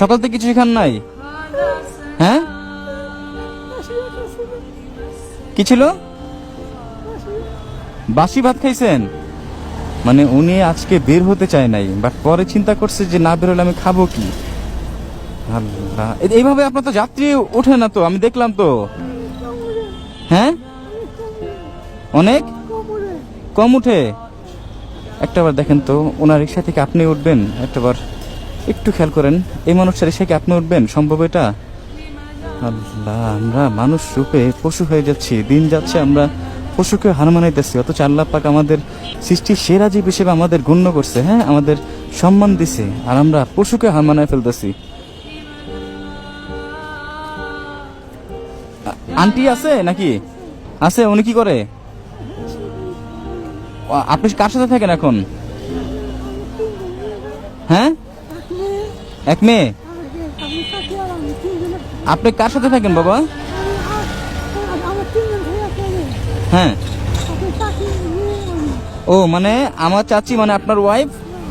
সকাল থেকে কিছু খান নাই? হ্যাঁ, কি ছিল? বাসি ভাত খাইছেন? মানে উনি আজকে বের হতে চায় নাই, বাট পরে চিন্তা করছে যে না বের হলে আমি খাবো কি। আল্লাহ, এইভাবে আপনার তো যাত্রী ওঠে না তো, আমি দেখলাম তো। হ্যাঁ, অনেক কম উঠে। একটাবার দেখেন তো, ওনার রিক্সা থেকে আপনি উঠবেন একটাবার, একটু খেয়াল করেন। এই মানুষটার রিক্সায় আপনি উঠবেন? সম্ভব এটা? আল্লাহ, আমরা মানুষ রূপে পশু হয়ে যাচ্ছি, দিন যাচ্ছে আমরা পশুকে হার মানাইতেছি, অথচ আল্লাহ পাক আমাদের সৃষ্টির সেরা জীব হিসেবে আমাদের গণ্য করছে, হ্যাঁ, আমাদের সম্মান দিছে, আর আমরা পশুকে হার মানায় ফেলতেছি। আন্টি আছে নাকি? আছে, উনি কি করে? আপনি কার সাথে থাকেন এখন? হ্যাঁ, এক মেয়ে। আপনি কার সাথে থাকেন বাবা? হ্যাঁ, ও মানে আমার চাচি, মানে আপনার ওয়াইফ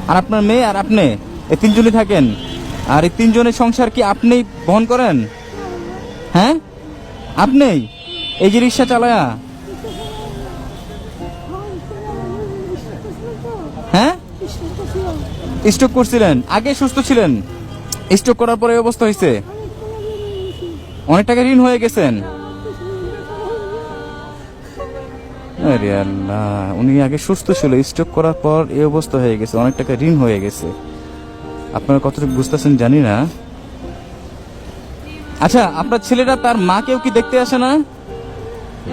আর আপনার মেয়ে আর আপনি, এই তিনজনই থাকেন। আর এই তিনজনের সংসার কি আপনি বহন করেন? হ্যাঁ, আপনি এই যে রিক্সা চালায়া? হ্যাঁ, স্ট্রোক করছিলেন? আগে সুস্থ ছিলেন, স্ট্রোক করার পরে এই অবস্থা হয়েছে? অনেক টাকা ঋণ হয়ে গেছেন? আরে আল্লাহ, উনি আগে সুস্থ ছিল, স্ট্রোক করার পর এই অবস্থা হয়ে গেছে, অনেক টাকা ঋণ হয়ে গেছে। আপনারা কতটুকু বুঝতেছেন জানি না। আচ্ছা, আপনার ছেলেটা তার মাকেও কি দেখতে আসে না?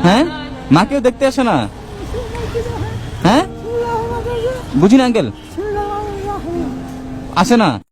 হ্যাঁ, মাকেও দেখতে আসে না? হ্যাঁ, বুঝিনা আঙ্কেল, আসে না?